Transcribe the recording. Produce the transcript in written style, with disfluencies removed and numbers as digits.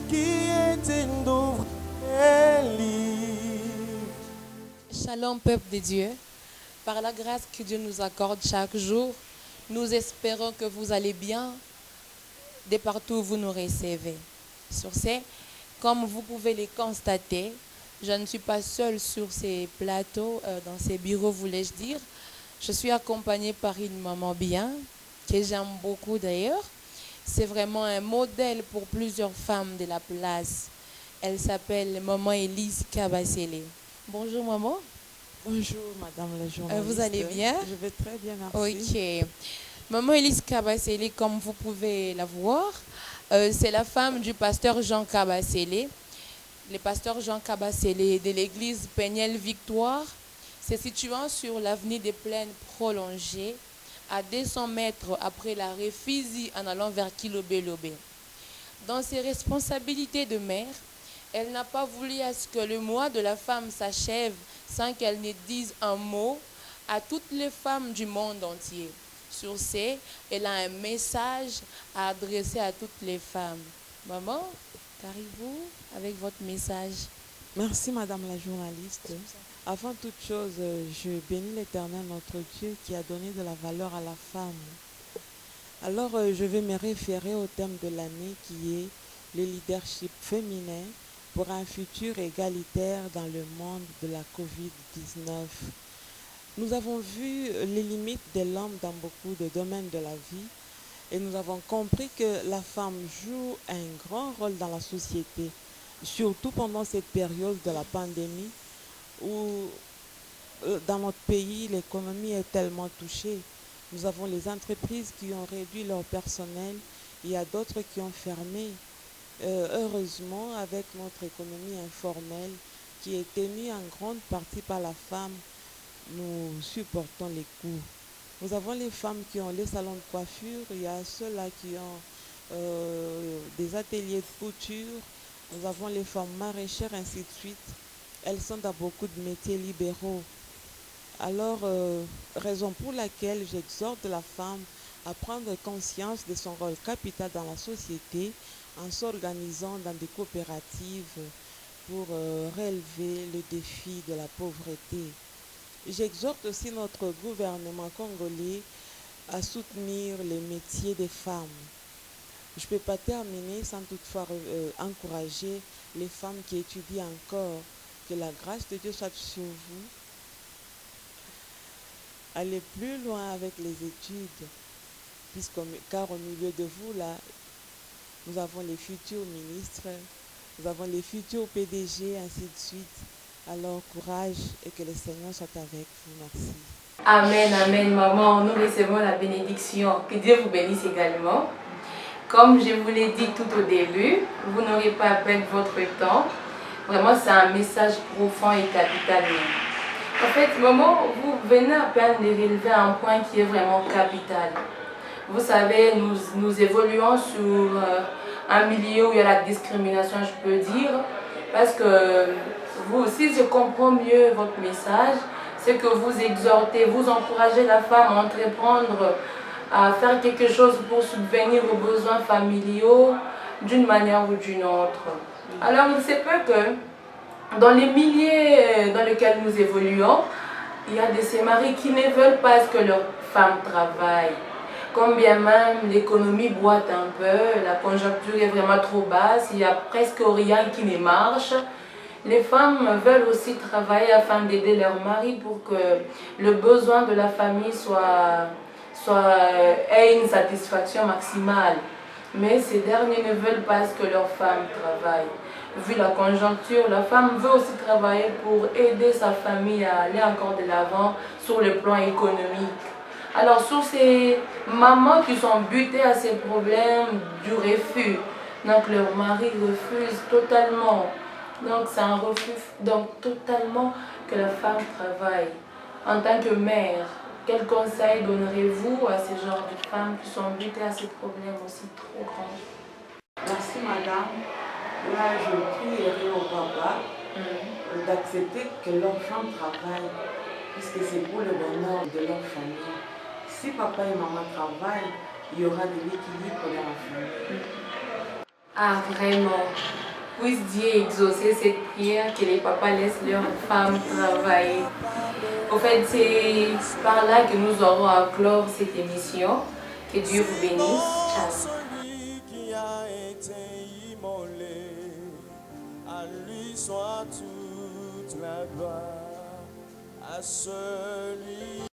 qui était d'ouvrir les livres. Shalom, peuple de Dieu. Par la grâce que Dieu nous accorde chaque jour, nous espérons que vous allez bien de partout où vous nous recevez. Sur ce, comme vous pouvez le constater, je ne suis pas seule sur ces plateaux, dans ces bureaux, voulais-je dire. Je suis accompagnée par une maman bien, que j'aime beaucoup d'ailleurs. C'est vraiment un modèle pour plusieurs femmes de la place. Elle s'appelle Maman Elise Kabasele. Bonjour maman. Bonjour Madame la journaliste. Vous allez bien? Je vais très bien, merci. Ok. Maman Elise Kabasele, comme vous pouvez la voir, c'est la femme du pasteur Jean Kabasele. Le pasteur Jean Kabasele de l'église Péniel Victoire, se situant sur l'avenue des Plaines prolongée, à 200 mètres après la Réfizi en allant vers Kilobé-Lobé. Dans ses responsabilités de mère, elle n'a pas voulu à ce que le mois de la femme s'achève sans qu'elle ne dise un mot à toutes les femmes du monde entier. Sur ce, elle a un message à adresser à toutes les femmes. Maman, qu'arrivez-vous avec votre message? Merci Madame la journaliste. Avant toute chose, je bénis l'Éternel notre Dieu qui a donné de la valeur à la femme. Alors je vais me référer au thème de l'année qui est le leadership féminin pour un futur égalitaire dans le monde de la COVID-19. Nous avons vu les limites de l'homme dans beaucoup de domaines de la vie et nous avons compris que la femme joue un grand rôle dans la société, surtout pendant cette période de la pandémie où dans notre pays l'économie est tellement touchée. Nous avons les entreprises qui ont réduit leur personnel, il y a d'autres qui ont fermé. Heureusement, avec notre économie informelle qui est tenue en grande partie par la femme, nous supportons les coûts. Nous avons les femmes qui ont les salons de coiffure, il y a ceux-là qui ont des ateliers de couture, nous avons les femmes maraîchères, ainsi de suite. Elles sont dans beaucoup de métiers libéraux. Alors, raison pour laquelle j'exhorte la femme à prendre conscience de son rôle capital dans la société en s'organisant dans des coopératives pour relever le défi de la pauvreté. J'exhorte aussi notre gouvernement congolais à soutenir les métiers des femmes. Je ne peux pas terminer sans toutefois encourager les femmes qui étudient encore. Que la grâce de Dieu soit sur vous. Allez plus loin avec les études, car au milieu de vous, là, nous avons les futurs ministres, nous avons les futurs PDG, ainsi de suite. Alors, courage et que le Seigneur soit avec vous. Merci. Amen, amen, maman. Nous recevons la bénédiction. Que Dieu vous bénisse également. Comme je vous l'ai dit tout au début, vous n'aurez pas à perdre votre temps. Vraiment, c'est un message profond et capital. En fait, maman, vous venez à peine de relever un point qui est vraiment capital. Vous savez, nous évoluons sur un milieu où il y a la discrimination, je peux dire, parce que vous, si je comprends mieux votre message, c'est que vous exhortez, vous encouragez la femme à entreprendre, à faire quelque chose pour subvenir aux besoins familiaux d'une manière ou d'une autre. Alors, il se peut que dans les milieux dans lesquels nous évoluons, il y a de ces maris qui ne veulent pas que leur femme travaille. Comme bien même l'économie boite un peu, la conjoncture est vraiment trop basse, il n'y a presque rien qui ne marche. Les femmes veulent aussi travailler afin d'aider leur mari pour que le besoin de la famille ait une satisfaction maximale. Mais ces derniers ne veulent pas que leur femme travaille. Vu la conjoncture, la femme veut aussi travailler pour aider sa famille à aller encore de l'avant sur le plan économique. Alors sur ces mamans qui sont butées à ces problèmes du refus, donc leur mari refuse totalement, donc c'est un refus donc totalement que la femme travaille. En tant que mère, quel conseil donnerez-vous à ces genres de femmes qui sont butées à ces problèmes aussi trop grands? Merci madame. Là, je prierai au papa d'accepter que leur femme travaille, puisque c'est pour le bonheur de leur famille. Si papa et maman travaillent, il y aura de l'équilibre dans la famille. Ah, vraiment. Puisse Dieu exaucer cette prière, que les papas laissent leurs femmes travailler. En fait, c'est par là que nous aurons à clore cette émission. Que Dieu vous bénisse. Ciao. Celui qui a été immolé, à lui soit toute la gloire, à celui